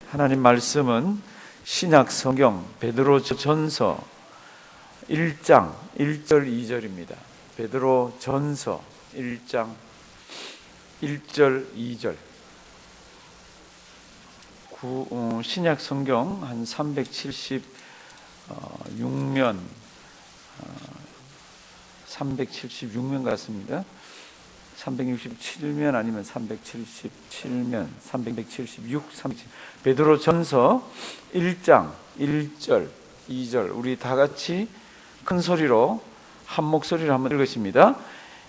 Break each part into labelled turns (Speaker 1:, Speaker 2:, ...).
Speaker 1: 하나님 말씀은 신약 성경 베드로전서 1장 1절 2절입니다. 베드로전서 1장 1절 2절. 신약 성경 한 376면 같습니다. 367면 아니면 377면, 376, 37. 베드로전서 1장 1절 2절 우리 다 같이 큰 소리로 한 목소리로 한번 읽으십니다.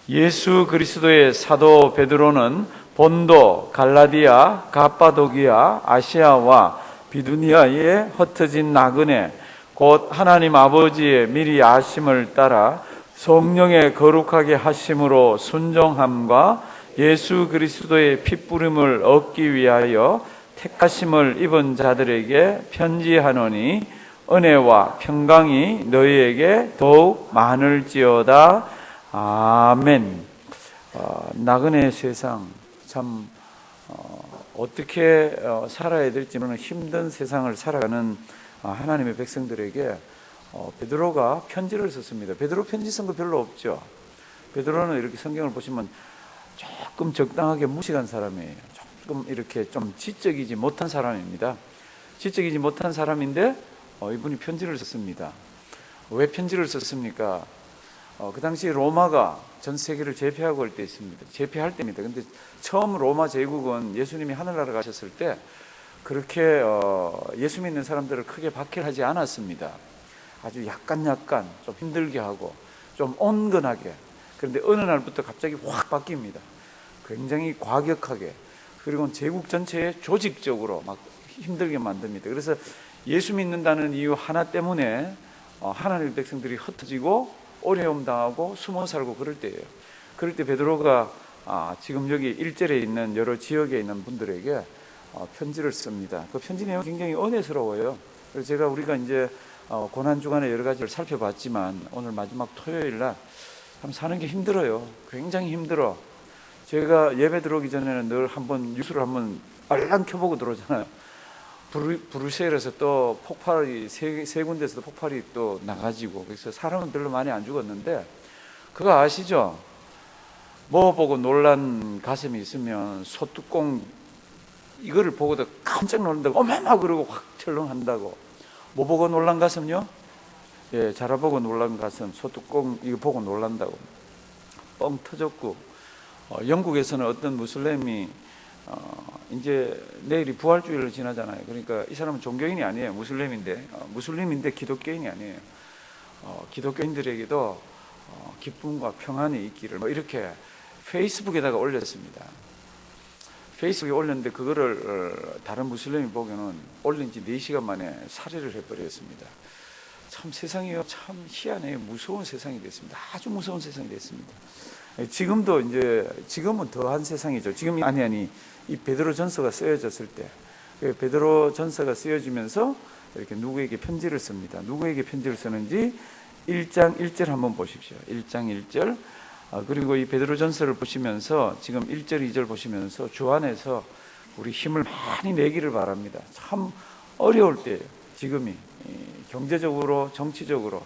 Speaker 1: 예수 그리스도의 사도 베드로는 본도, 갈라디아, 갑바도기아, 아시아와 비두니아에 흩어진 나그네 곧 하나님 아버지의 미리 아심을 따라 성령의 거룩하게 하심으로 순종함과 예수 그리스도의 핏부림을 얻기 위하여 택하심을 입은 자들에게 편지하노니 은혜와 평강이 너희에게 더욱 많을지어다. 아멘. 나그네 세상 참 어떻게 살아야 될지 모르는 힘든 세상을 살아가는 하나님의 백성들에게 베드로가 편지를 썼습니다. 베드로 편지 쓴 거 별로 없죠. 베드로는 이렇게 성경을 보시면 조금 적당하게 무식한 사람이에요. 조금 이렇게 좀 지적이지 못한 사람입니다. 지적이지 못한 사람인데 이분이 편지를 썼습니다. 왜 편지를 썼습니까? 그 당시 로마가 전 세계를 제패하고 할 때 있습니다. 제패할 때입니다. 근데 처음 로마 제국은 예수님이 하늘나라 가셨을 때 그렇게 예수 믿는 사람들을 크게 박해하지 않았습니다. 아주 약간 좀 힘들게 하고 좀 온건하게. 그런데 어느 날부터 갑자기 확 바뀝니다. 굉장히 과격하게. 그리고 제국 전체에 조직적으로 막 힘들게 만듭니다. 그래서 예수 믿는다는 이유 하나 때문에 하나님의 백성들이 흩어지고 어려움 당하고 숨어 살고 그럴 때예요. 그럴 때 베드로가 지금 여기 1절에 있는 여러 지역에 있는 분들에게 편지를 씁니다. 그 편지 내용이 굉장히 은혜스러워요. 그래서 우리가 이제 고난주간에 여러 가지를 살펴봤지만 오늘 마지막 토요일 날 참 사는 게 힘들어요. 굉장히 힘들어. 제가 예배 들어오기 전에는 늘 한번 뉴스를 한번 빨랑 켜보고 들어오잖아요. 브뤼셀에서 또 폭발이 세 군데에서도 폭발이 또 나가지고 그래서 사람은 별로 많이 안 죽었는데 그거 아시죠? 뭐 보고 놀란 가슴이 있으면 소뚜껑 이거를 보고도 깜짝 놀란다고 어머마 그러고 확 철렁한다고. 뭐 보고 놀란 가슴요? 예, 자라보고 놀란 가슴 소뚜껑 이거 보고 놀란다고 뻥 터졌고 영국에서는 어떤 무슬림이 이제 내일이 부활주일을 지나잖아요. 그러니까 이 사람은 종교인이 아니에요. 무슬림인데 기독교인이 아니에요. 기독교인들에게도 기쁨과 평안이 있기를 뭐 이렇게 페이스북에다가 올렸습니다. 페이스북에 올렸는데 그거를 다른 무슬림이 보고는 올린 지 4시간 만에 살해를 해버렸습니다. 참 세상이요 참 희한해요. 무서운 세상이 됐습니다. 아주 무서운 세상이 됐습니다. 지금은 더한 세상이죠. 지금 이 베드로전서가 쓰여졌을 때 베드로전서가 쓰여지면서 이렇게 누구에게 편지를 씁니다. 누구에게 편지를 쓰는지 1장 1절 한번 보십시오. 1장 1절. 그리고 이 베드로전서를 보시면서 지금 1절 2절 보시면서 주 안에서 우리 힘을 많이 내기를 바랍니다. 참 어려울 때예요. 지금이 경제적으로 정치적으로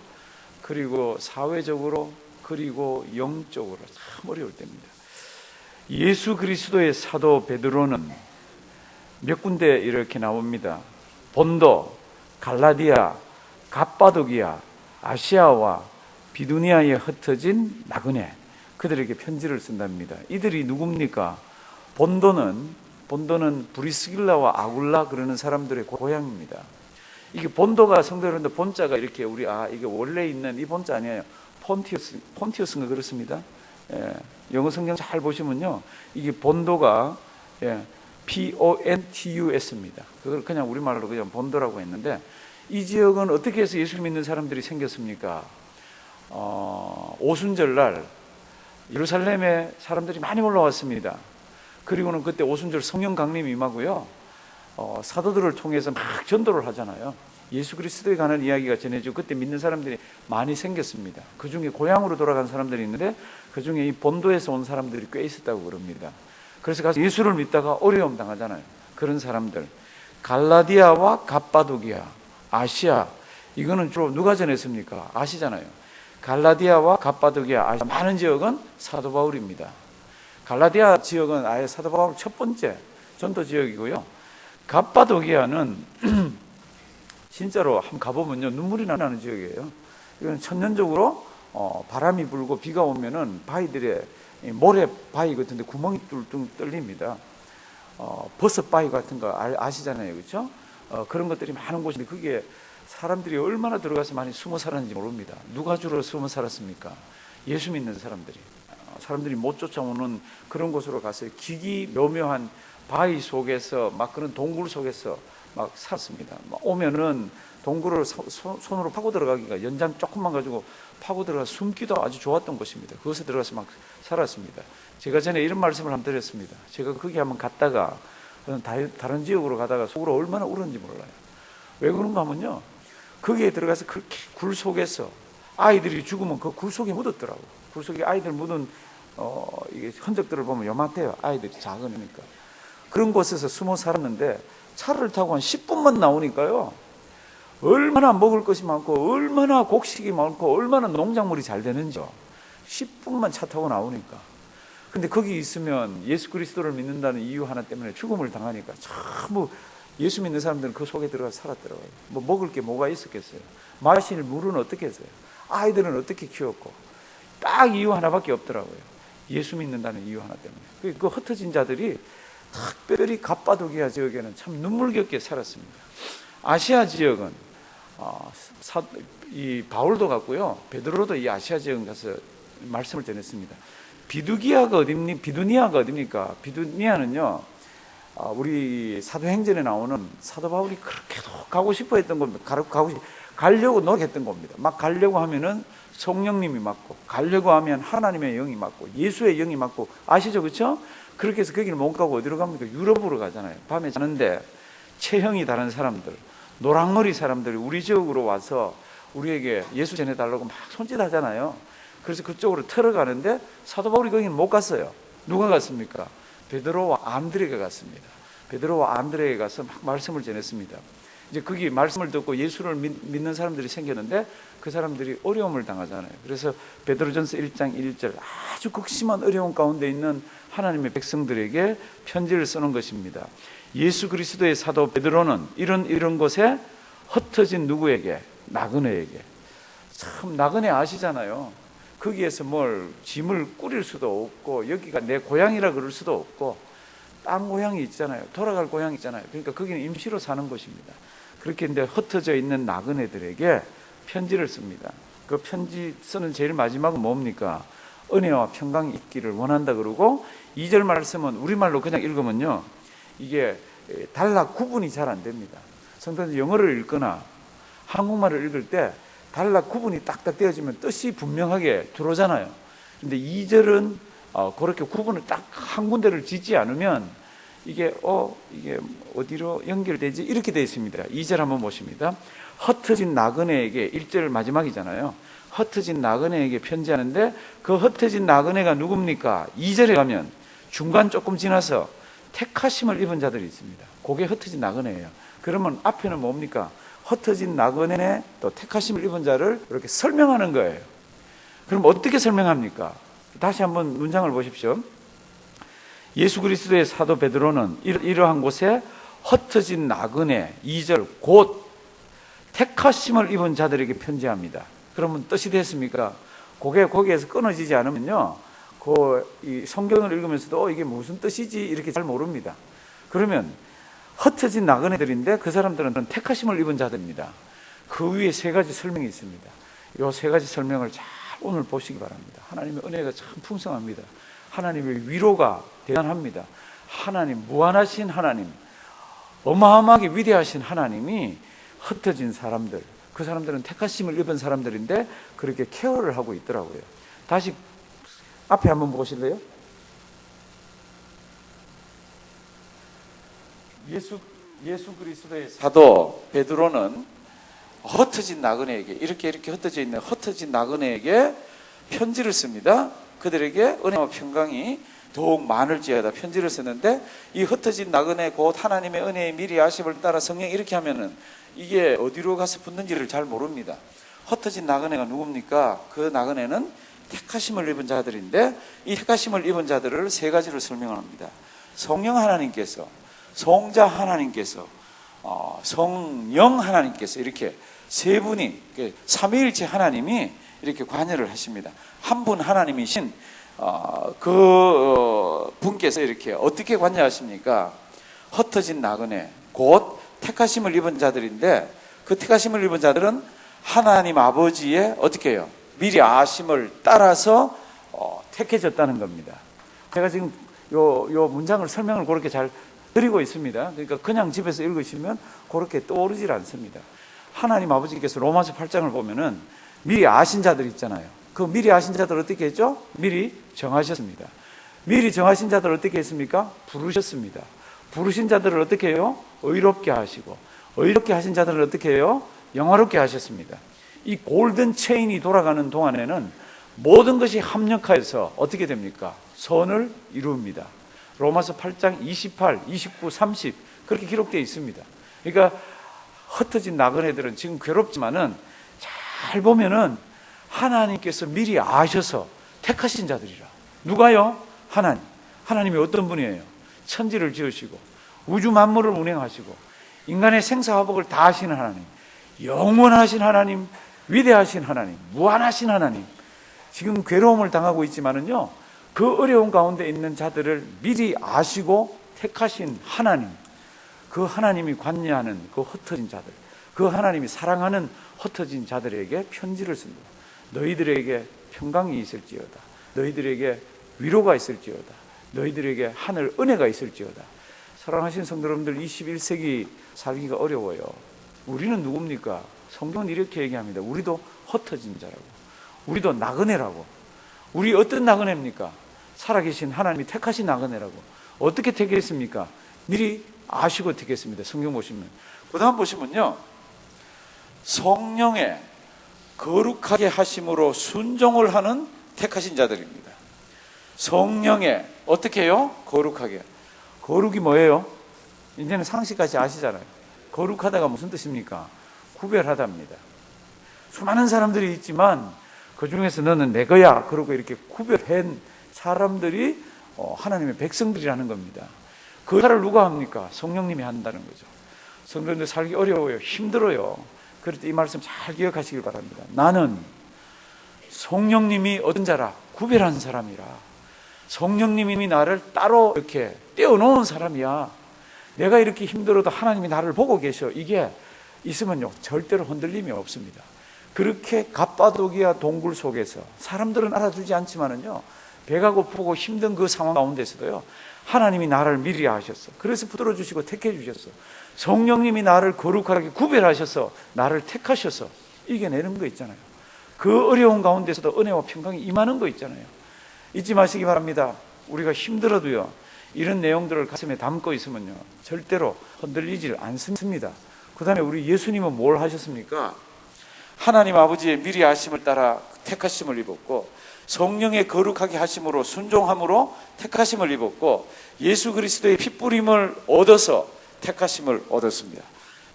Speaker 1: 그리고 사회적으로 그리고 영적으로 참 어려울 때입니다. 예수 그리스도의 사도 베드로는 몇 군데 이렇게 나옵니다. 본도, 갈라디아, 갑바도기아, 아시아와 비두니아에 흩어진 나그네 그들에게 편지를 쓴답니다. 이들이 누굽니까? 본도는 브리스길라와 아굴라 그러는 사람들의 고향입니다. 이게 본도가 성도 여러분들 본자가 이렇게 이게 원래 있는 이 본자 아니에요. 폰티우스인가 그렇습니다. 예, 영어 성경 잘 보시면요, 이게 본도가 PONTUS입니다. 그걸 그냥 우리말로 그냥 본도라고 했는데 이 지역은 어떻게 해서 예수 믿는 사람들이 생겼습니까? 오순절날 예루살렘에 사람들이 많이 올라왔습니다. 그리고는 그때 오순절 성령 강림이 임하고요, 사도들을 통해서 막 전도를 하잖아요. 예수 그리스도에 관한 이야기가 전해지고 그때 믿는 사람들이 많이 생겼습니다. 그 중에 고향으로 돌아간 사람들이 있는데 그 중에 이 본도에서 온 사람들이 꽤 있었다고 그럽니다. 그래서 가서 예수를 믿다가 어려움 당하잖아요. 그런 사람들. 갈라디아와 갑바도기아, 아시아, 이거는 주로 누가 전했습니까? 아시잖아요. 갈라디아와 갑바도기아, 아시아 많은 지역은 사도 바울입니다. 갈라디아 지역은 아예 사도 바울 첫 번째 전도 지역이고요. 갑바도기아는 진짜로 한번 가보면요, 눈물이 나는 지역이에요. 이건 천년적으로 바람이 불고 비가 오면은 바위들에 모래 바위 같은데 구멍이 뚫뚫 뚫립니다. 버섯 바위 같은 거 아시잖아요, 그렇죠? 그런 것들이 많은 곳인데 그게 사람들이 얼마나 들어가서 많이 숨어 살았는지 모릅니다. 누가 주로 숨어 살았습니까? 예수 믿는 사람들이. 사람들이 못 쫓아오는 그런 곳으로 가서 기기묘묘한 바위 속에서 막 그런 동굴 속에서 막 살았습니다. 오면은 동굴을 손으로 파고 들어가기가 연장 조금만 가지고 파고 들어가 숨기도 아주 좋았던 곳입니다. 그것에 들어가서 막 살았습니다. 제가 전에 이런 말씀을 한번 드렸습니다. 제가 거기 한번 갔다가 다른 지역으로 가다가 속으로 얼마나 울었는지 몰라요. 왜 그런가 하면요, 거기에 들어가서 그렇게 굴 속에서 아이들이 죽으면 그 굴 속에 묻었더라고요. 굴 속에 아이들 묻은 이게 흔적들을 보면 요만해요. 아이들이 작으니까. 그런 곳에서 숨어 살았는데 차를 타고 한 10분만 나오니까요, 얼마나 먹을 것이 많고 얼마나 곡식이 많고 얼마나 농작물이 잘 되는지요. 10분만 차 타고 나오니까. 근데 거기 있으면 예수 그리스도를 믿는다는 이유 하나 때문에 죽음을 당하니까 전부 예수 믿는 사람들은 그 속에 들어가서 살았더라고요. 뭐 먹을 게 뭐가 있었겠어요? 마실 물은 어떻게 했어요? 아이들은 어떻게 키웠고? 딱 이유 하나밖에 없더라고요. 예수 믿는다는 이유 하나 때문에. 그 흩어진 자들이 특별히 갑바도기아 지역에는 참 눈물겹게 살았습니다. 아시아 지역은 이 바울도 갔고요, 베드로도 이 아시아 지역 가서 말씀을 전했습니다. 비두니아가 어딥니까? 비두니아는요, 우리 사도행전에 나오는 사도 바울이 그렇게도 가고 싶어 했던 겁니다. 가려고 노력했던 겁니다. 막 가려고 하면은 성령님이 맞고, 가려고 하면 하나님의 영이 맞고, 예수의 영이 맞고, 아시죠? 그렇죠? 그렇게 해서 거기를 못 가고 어디로 갑니까? 유럽으로 가잖아요. 밤에 자는데 체형이 다른 사람들, 노랑머리 사람들이 우리 지역으로 와서 우리에게 예수 전해달라고 막 손짓하잖아요. 그래서 그쪽으로 틀어가는데 사도 바울이 거기는 못 갔어요. 누가 갔습니까? 베드로와 안드레가 갔습니다. 베드로와 안드레가 가서 막 말씀을 전했습니다. 이제 거기 말씀을 듣고 예수를 믿는 사람들이 생겼는데 그 사람들이 어려움을 당하잖아요. 그래서 베드로전서 1장 1절, 아주 극심한 어려움 가운데 있는 하나님의 백성들에게 편지를 쓰는 것입니다. 예수 그리스도의 사도 베드로는 이런 곳에 흩어진 누구에게? 나그네에게. 참 나그네 아시잖아요. 거기에서 짐을 꾸릴 수도 없고, 여기가 내 고향이라 그럴 수도 없고, 땅 고향이 있잖아요. 돌아갈 고향이 있잖아요. 그러니까 거기는 임시로 사는 곳입니다. 그렇게 이제 흩어져 있는 나그네들에게 편지를 씁니다. 그 편지 쓰는 제일 마지막은 뭡니까? 은혜와 평강이 있기를 원한다 그러고, 2절 말씀은 우리말로 그냥 읽으면요, 이게 단락 구분이 잘 안 됩니다. 성도들 영어를 읽거나 한국말을 읽을 때 단락 구분이 딱딱 되어지면 뜻이 분명하게 들어오잖아요. 근데 2절은 그렇게 구분을 딱 한 군데를 짓지 않으면 이게 어디로 연결되지? 이렇게 되어 있습니다. 2절 한번 보십니다. 흩어진 나그네에게, 1절 마지막이잖아요. 흩어진 나그네에게 편지하는데 그 흩어진 나그네가 누굽니까? 2절에 가면 중간 조금 지나서 택하심을 입은 자들이 있습니다. 그게 흩어진 나그네예요. 그러면 앞에는 뭡니까? 흩어진 나그네 또 택하심을 입은 자를 이렇게 설명하는 거예요. 그럼 어떻게 설명합니까? 다시 한번 문장을 보십시오. 예수 그리스도의 사도 베드로는 이러한 곳에 흩어진 나그네, 2절 곧 택하심을 입은 자들에게 편지합니다. 그러면 뜻이 됐습니까? 거기에서 끊어지지 않으면요, 이 성경을 읽으면서도 이게 무슨 뜻이지 이렇게 잘 모릅니다. 그러면 흩어진 나그네들인데 그 사람들은 택하심을 입은 자들입니다. 그 위에 세 가지 설명이 있습니다. 이 세 가지 설명을 잘 오늘 보시기 바랍니다. 하나님의 은혜가 참 풍성합니다. 하나님의 위로가 대단합니다. 하나님, 무한하신 하나님, 어마어마하게 위대하신 하나님이 흩어진 사람들, 그 사람들은 택하심을 입은 사람들인데 그렇게 케어를 하고 있더라고요. 다시 앞에 한번 보실래요? 예수 그리스도의 사도 베드로는 흩어진 나그네에게, 이렇게 흩어져 있는 흩어진 나그네에게 편지를 씁니다. 그들에게 은혜와 평강이 더욱 많을지어다 편지를 썼는데, 이 흩어진 나그네 곧 하나님의 은혜의 미리 아심을 따라 성령이 이렇게 하면은 이게 어디로 가서 붙는지를 잘 모릅니다. 흩어진 나그네가 누굽니까? 그 나그네는 택하심을 입은 자들인데, 이 택하심을 입은 자들을 세 가지로 설명합니다. 성령 하나님께서, 성자 하나님께서, 성령 하나님께서, 이렇게 세 분이, 삼위일체 하나님이 이렇게 관여를 하십니다. 한 분 하나님이신 분께서 이렇게 어떻게 관여하십니까? 흩어진 나그네 곧 택하심을 입은 자들인데, 그 택하심을 입은 자들은 하나님 아버지의 어떻게 해요? 미리 아심을 따라서 택해졌다는 겁니다. 제가 지금 요 문장을 설명을 그렇게 잘 드리고 있습니다. 그러니까 그냥 집에서 읽으시면 그렇게 떠오르질 않습니다. 하나님 아버지께서 로마서 8장을 보면은 미리 아신 자들 있잖아요. 그 미리 아신 자들 어떻게 했죠? 미리 정하셨습니다. 미리 정하신 자들 어떻게 했습니까? 부르셨습니다. 부르신 자들을 어떻게 해요? 의롭게 하시고, 의롭게 하신 자들을 어떻게 해요? 영화롭게 하셨습니다. 이 골든 체인이 돌아가는 동안에는 모든 것이 합력하여서 어떻게 됩니까? 선을 이룹니다. 로마서 8장 28, 29, 30 그렇게 기록되어 있습니다. 그러니까 흩어진 나그네들은 지금 괴롭지만은 잘 보면은 하나님께서 미리 아셔서 택하신 자들이라. 누가요? 하나님. 하나님이 어떤 분이에요? 천지를 지으시고 우주 만물을 운행하시고 인간의 생사화복을 다 하시는 하나님, 영원하신 하나님, 위대하신 하나님, 무한하신 하나님. 지금 괴로움을 당하고 있지만은요, 그 어려운 가운데 있는 자들을 미리 아시고 택하신 하나님, 그 하나님이 관여하는 그 흩어진 자들, 그 하나님이 사랑하는 흩어진 자들에게 편지를 쓴다. 너희들에게 평강이 있을지어다. 너희들에게 위로가 있을지어다. 너희들에게 하늘 은혜가 있을지어다. 사랑하신 성도 여러분들, 21세기 살기가 어려워요. 우리는 누굽니까? 성경은 이렇게 얘기합니다. 우리도 흩어진 자라고, 우리도 나그네라고. 우리 어떤 나그네입니까? 살아계신 하나님이 택하신 나그네라고. 어떻게 택했습니까? 미리 아시고 택했습니다. 성경 보시면, 그 다음 보시면요, 성령의 거룩하게 하심으로 순종을 하는 택하신 자들입니다. 성령의 어떻게 해요? 거룩하게. 거룩이 뭐예요? 이제는 상식까지 아시잖아요. 거룩하다가 무슨 뜻입니까? 구별하답니다. 수많은 사람들이 있지만 그 중에서 너는 내 거야, 그러고 이렇게 구별한 사람들이 하나님의 백성들이라는 겁니다. 그 일을 누가 합니까? 성령님이 한다는 거죠. 성도님들 살기 어려워요. 힘들어요. 그럴 때 이 말씀 잘 기억하시길 바랍니다. 나는 성령님이 어떤 자라? 구별한 사람이라. 성령님이 나를 따로 이렇게 떼어놓은 사람이야. 내가 이렇게 힘들어도 하나님이 나를 보고 계셔. 이게 있으면요, 절대로 흔들림이 없습니다. 그렇게 갑바도기아 동굴 속에서 사람들은 알아주지 않지만은요, 배가 고프고 힘든 그 상황 가운데서도요, 하나님이 나를 미리 아셨어. 그래서 붙들어 주시고 택해 주셨어. 성령님이 나를 거룩하게 구별하셔서 나를 택하셔서 이겨내는 거 있잖아요. 그 어려운 가운데서도 은혜와 평강이 임하는 거 있잖아요. 잊지 마시기 바랍니다. 우리가 힘들어도요, 이런 내용들을 가슴에 담고 있으면요, 절대로 흔들리질 않습니다. 그 다음에 우리 예수님은 뭘 하셨습니까? 하나님 아버지의 미리 아심을 따라 택하심을 입었고, 성령의 거룩하게 하심으로 순종함으로 택하심을 입었고, 예수 그리스도의 핏부림을 얻어서 택하심을 얻었습니다.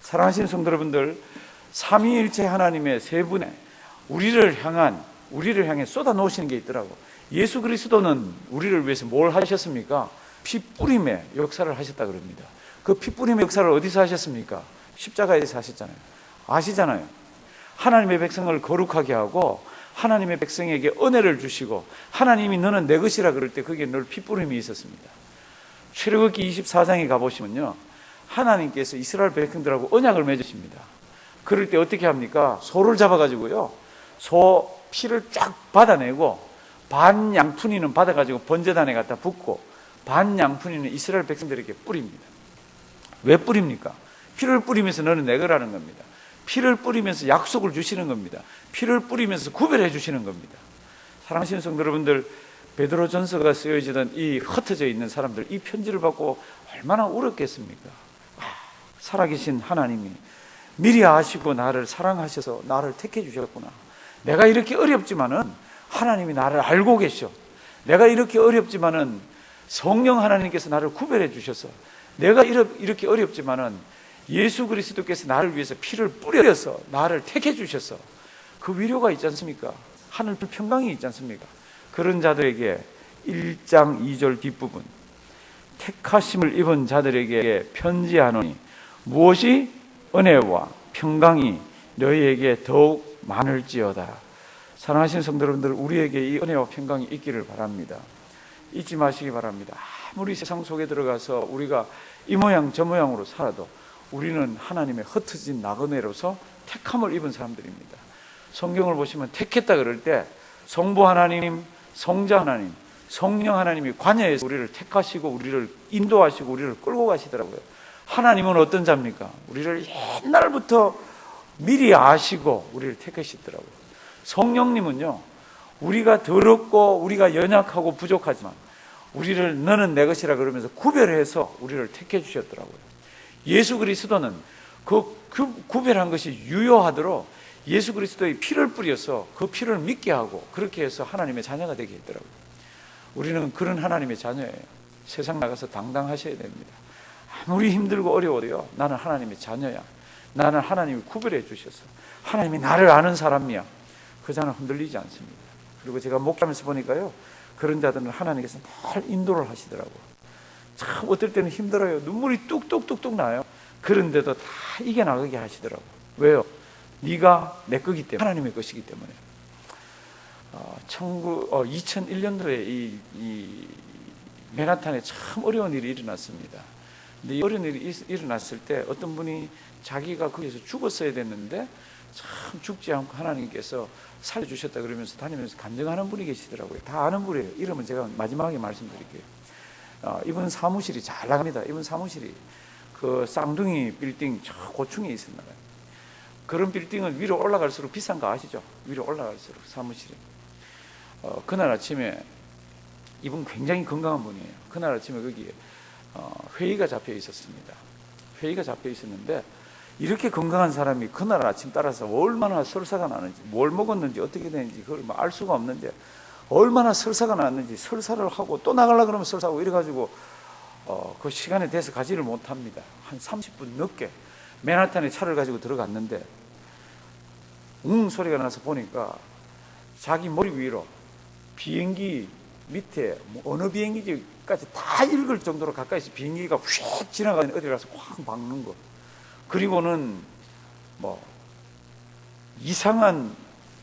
Speaker 1: 사랑하시는 성도 여러분들, 삼위일체 하나님의 세 분의 우리를 향해 쏟아 놓으시는 게 있더라고. 예수 그리스도는 우리를 위해서 뭘 하셨습니까? 핏부림의 역사를 하셨다 그럽니다. 그 핏부림의 역사를 어디서 하셨습니까? 십자가에서 하셨잖아요. 아시잖아요. 하나님의 백성을 거룩하게 하고 하나님의 백성에게 은혜를 주시고, 하나님이 너는 내 것이라 그럴 때 거기에 늘 핏부림이 있었습니다. 출애굽기 24장에 가보시면요, 하나님께서 이스라엘 백성들하고 언약을 맺으십니다. 그럴 때 어떻게 합니까? 소를 잡아가지고요, 소 피를 쫙 받아내고 반 양푼이는 받아가지고 번제단에 갖다 붓고 반 양푼이는 이스라엘 백성들에게 뿌립니다. 왜 뿌립니까? 피를 뿌리면서 너는 내 거라는 겁니다. 피를 뿌리면서 약속을 주시는 겁니다. 피를 뿌리면서 구별해 주시는 겁니다. 사랑하시는 성도 여러분들, 베드로전서가 쓰여지던 이 흩어져 있는 사람들, 이 편지를 받고 얼마나 울었겠습니까? 살아계신 하나님이 미리 아시고 나를 사랑하셔서 나를 택해 주셨구나. 내가 이렇게 어렵지만은 하나님이 나를 알고 계셔. 내가 이렇게 어렵지만은 성령 하나님께서 나를 구별해 주셔서 내가 이렇게 어렵지만은 예수 그리스도께서 나를 위해서 피를 뿌려서 나를 택해 주셔서 그 위로가 있지 않습니까? 하늘 평강이 있지 않습니까? 그런 자들에게 1장 2절 뒷부분, 택하심을 입은 자들에게 편지하노니 무엇이 은혜와 평강이 너희에게 더욱 많을지어다. 사랑하시는 성도 여러분들, 우리에게 이 은혜와 평강이 있기를 바랍니다. 잊지 마시기 바랍니다. 아무리 세상 속에 들어가서 우리가 이 모양 저 모양으로 살아도 우리는 하나님의 흩어진 나그네로서 택함을 입은 사람들입니다. 성경을 보시면 택했다 그럴 때 성부 하나님, 성자 하나님, 성령 하나님이 관여해서 우리를 택하시고 우리를 인도하시고 우리를 끌고 가시더라고요. 하나님은 어떤 자입니까? 우리를 옛날부터 미리 아시고 우리를 택하시더라고요. 성령님은요, 우리가 더럽고 우리가 연약하고 부족하지만 우리를 너는 내 것이라 그러면서 구별해서 우리를 택해 주셨더라고요. 예수 그리스도는 그 구별한 것이 유효하도록 예수 그리스도의 피를 뿌려서 그 피를 믿게 하고 그렇게 해서 하나님의 자녀가 되게 했더라고요. 우리는 그런 하나님의 자녀예요. 세상 나가서 당당하셔야 됩니다. 아무리 힘들고 어려워도요, 나는 하나님의 자녀야. 나는 하나님이 구별해 주셔서 하나님이 나를 아는 사람이야. 그 자는 흔들리지 않습니다. 그리고 제가 목회하면서 보니까요, 그런 자들은 하나님께서 늘 인도를 하시더라고요. 참 어떨 때는 힘들어요. 눈물이 뚝뚝뚝뚝 나요. 그런데도 다 이겨나가게 하시더라고요. 왜요? 네가 내 거기 때문에, 하나님의 것이기 때문에. 2001년도에 이 맨하탄에 참 어려운 일이 일어났습니다. 근데 이 어려운 일이 일어났을 때 어떤 분이 자기가 거기서 죽었어야 됐는데 참 죽지 않고 하나님께서 살려주셨다 그러면서 다니면서 간증하는 분이 계시더라고요. 다 아는 분이에요. 이름은 제가 마지막에 말씀드릴게요. 이분 사무실이 잘 나갑니다. 이분 사무실이 그 쌍둥이 빌딩 저 고층에 있습니다. 그런 빌딩은 위로 올라갈수록 비싼 거 아시죠? 위로 올라갈수록 사무실이. 그날 아침에 이분 굉장히 건강한 분이에요. 그날 아침에 거기에 회의가 잡혀 있었습니다. 회의가 잡혀 있었는데 이렇게 건강한 사람이 그날 아침 따라서 얼마나 설사가 나는지, 뭘 먹었는지, 어떻게 되는지 그걸 알 수가 없는데 얼마나 설사가 났는지 설사를 하고 또 나가려고 그러면 설사하고 이래가지고 그 시간에 대해서 가지를 못합니다. 한 30분 늦게 맨하탄에 차를 가지고 들어갔는데 소리가 나서 보니까 자기 머리 위로 비행기 밑에 어느 비행기까지 다 읽을 정도로 가까이서 비행기가 휙 지나가는 어디 가서 확 박는 거. 그리고는 뭐 이상한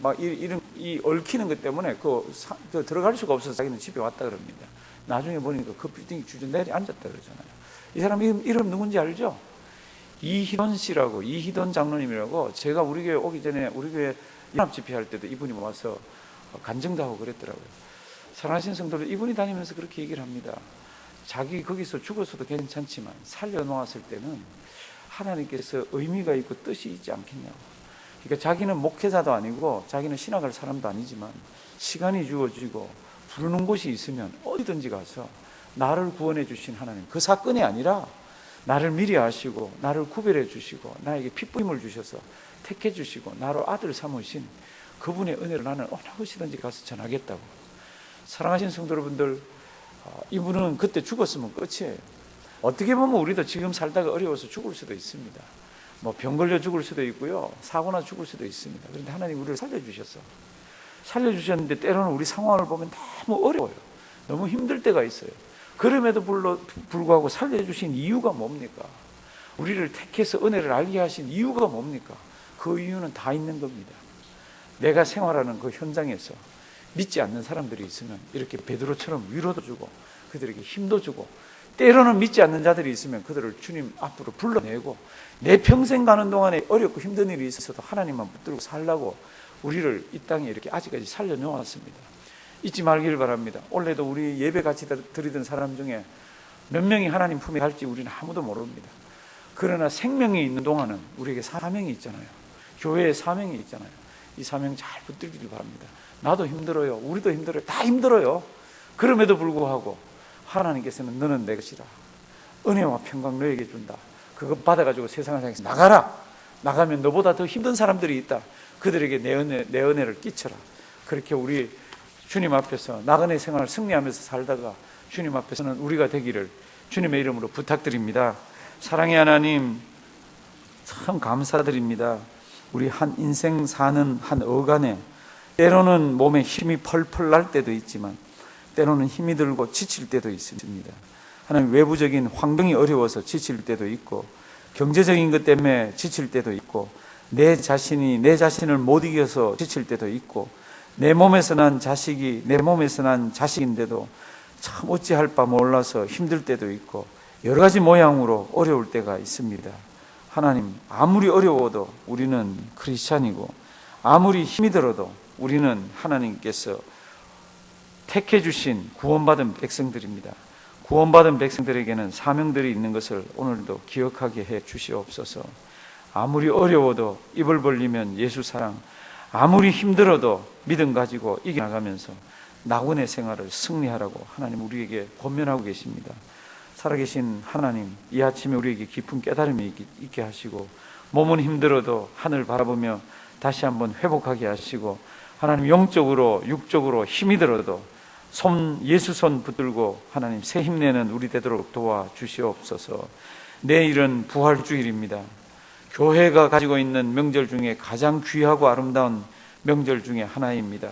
Speaker 1: 막 이런 이 얽히는 것 때문에 들어갈 수가 없어서 자기는 집에 왔다 그럽니다. 나중에 보니까 그 빌딩 주저 내리 앉았다 그러잖아요. 이 사람 이름 누군지 알죠? 이희돈 씨라고, 이희돈 장로님이라고. 제가 우리 교회 오기 전에 우리 교회 연합 집회할 때도 이분이 와서 간증도 하고 그랬더라고요. 사랑하신 성도들, 이분이 다니면서 그렇게 얘기를 합니다. 자기 거기서 죽었어도 괜찮지만 살려놓았을 때는 하나님께서 의미가 있고 뜻이 있지 않겠냐고. 그러니까 자기는 목회자도 아니고 자기는 신학할 사람도 아니지만 시간이 주어지고 부르는 곳이 있으면 어디든지 가서 나를 구원해 주신 하나님, 그 사건이 아니라 나를 미리 아시고 나를 구별해 주시고 나에게 핏부임을 주셔서 택해 주시고 나로 아들 삼으신 그분의 은혜를 나는 어느 곳이든지 가서 전하겠다고. 사랑하신 성도 여러분들, 이분은 그때 죽었으면 끝이에요. 어떻게 보면 우리도 지금 살다가 어려워서 죽을 수도 있습니다. 뭐 병 걸려 죽을 수도 있고요, 사고나 죽을 수도 있습니다. 그런데 하나님 우리를 살려주셨는데 때로는 우리 상황을 보면 너무 어려워요. 너무 힘들 때가 있어요. 그럼에도 불구하고 살려주신 이유가 뭡니까? 우리를 택해서 은혜를 알게 하신 이유가 뭡니까? 그 이유는 다 있는 겁니다. 내가 생활하는 그 현장에서 믿지 않는 사람들이 있으면 이렇게 베드로처럼 위로도 주고 그들에게 힘도 주고, 때로는 믿지 않는 자들이 있으면 그들을 주님 앞으로 불러내고, 내 평생 가는 동안에 어렵고 힘든 일이 있어도 하나님만 붙들고 살라고 우리를 이 땅에 이렇게 아직까지 살려놓았습니다. 잊지 말길 바랍니다. 원래도 우리 예배 같이 드리던 사람 중에 몇 명이 하나님 품에 갈지 우리는 아무도 모릅니다. 그러나 생명이 있는 동안은 우리에게 사명이 있잖아요. 교회에 사명이 있잖아요. 이 사명 잘 붙들기를 바랍니다. 나도 힘들어요. 우리도 힘들어요. 다 힘들어요. 그럼에도 불구하고 하나님께서는 너는 내 것이라, 은혜와 평강 너에게 준다. 그거 받아가지고 세상을 향해서 나가라. 나가면 너보다 더 힘든 사람들이 있다. 그들에게 내 은혜를 끼쳐라. 그렇게 우리 주님 앞에서 나그네 생활을 승리하면서 살다가 주님 앞에서는 우리가 되기를 주님의 이름으로 부탁드립니다. 사랑의 하나님, 참 감사드립니다. 우리 한 인생 사는 한 어간에 때로는 몸에 힘이 펄펄 날 때도 있지만 때로는 힘이 들고 지칠 때도 있습니다. 하나님, 외부적인 환경이 어려워서 지칠 때도 있고 경제적인 것 때문에 지칠 때도 있고 내 자신이 내 자신을 못 이겨서 지칠 때도 있고 내 몸에서 난 자식이 내 몸에서 난 자식인데도 참 어찌할 바 몰라서 힘들 때도 있고 여러 가지 모양으로 어려울 때가 있습니다. 하나님, 아무리 어려워도 우리는 크리스찬이고 아무리 힘이 들어도 우리는 하나님께서 택해 주신 구원받은 백성들입니다. 구원받은 백성들에게는 사명들이 있는 것을 오늘도 기억하게 해 주시옵소서. 아무리 어려워도 입을 벌리면 예수 사랑, 아무리 힘들어도 믿음 가지고 이겨나가면서 나그네 생활을 승리하라고 하나님 우리에게 권면하고 계십니다. 살아계신 하나님, 이 아침에 우리에게 깊은 깨달음이 있게 하시고 몸은 힘들어도 하늘 바라보며 다시 한번 회복하게 하시고 하나님, 영적으로 육적으로 힘이 들어도 예수 손 붙들고 하나님 새 힘내는 우리 되도록 도와주시옵소서. 내일은 부활주일입니다. 교회가 가지고 있는 명절 중에 가장 귀하고 아름다운 명절 중에 하나입니다.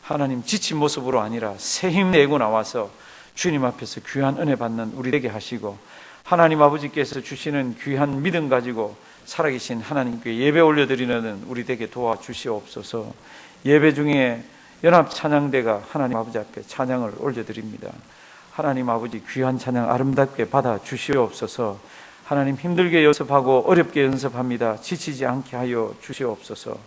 Speaker 1: 하나님, 지친 모습으로 아니라 새 힘 내고 나와서 주님 앞에서 귀한 은혜 받는 우리 되게 하시고 하나님 아버지께서 주시는 귀한 믿음 가지고 살아계신 하나님께 예배 올려드리는 우리 되게 도와주시옵소서. 예배 중에 연합 찬양대가 하나님 아버지 앞에 찬양을 올려드립니다. 하나님 아버지, 귀한 찬양 아름답게 받아 주시옵소서. 하나님, 힘들게 연습하고 어렵게 연습합니다. 지치지 않게 하여 주시옵소서.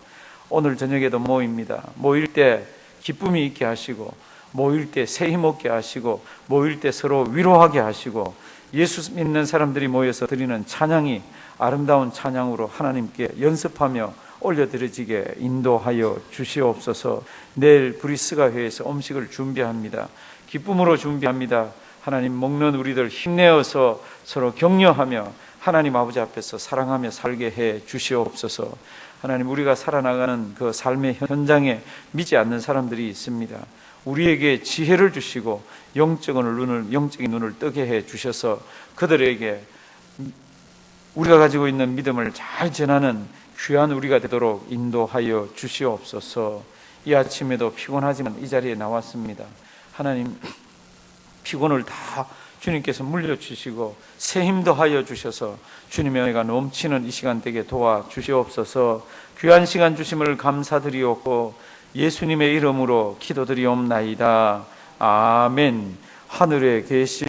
Speaker 1: 오늘 저녁에도 모입니다. 모일 때 기쁨이 있게 하시고 모일 때 새 힘 얻게 하시고 모일 때 서로 위로하게 하시고 예수 믿는 사람들이 모여서 드리는 찬양이 아름다운 찬양으로 하나님께 연습하며 올려드려지게 인도하여 주시옵소서. 내일 브리스가 회에서 음식을 준비합니다. 기쁨으로 준비합니다. 하나님, 먹는 우리들 힘내어서 서로 격려하며 하나님 아버지 앞에서 사랑하며 살게 해 주시옵소서. 하나님, 우리가 살아나가는 그 삶의 현장에 믿지 않는 사람들이 있습니다. 우리에게 지혜를 주시고 영적인 눈을 뜨게 해 주셔서 그들에게 우리가 가지고 있는 믿음을 잘 전하는 귀한 우리가 되도록 인도하여 주시옵소서. 이 아침에도 피곤하지만 이 자리에 나왔습니다. 하나님, 피곤을 다 주님께서 물려주시고 새 힘도 하여 주셔서 주님의 은혜가 넘치는 이 시간 되게 도와주시옵소서. 귀한 시간 주심을 감사드리옵고 예수님의 이름으로 기도드리옵나이다. 아멘. 하늘에 계신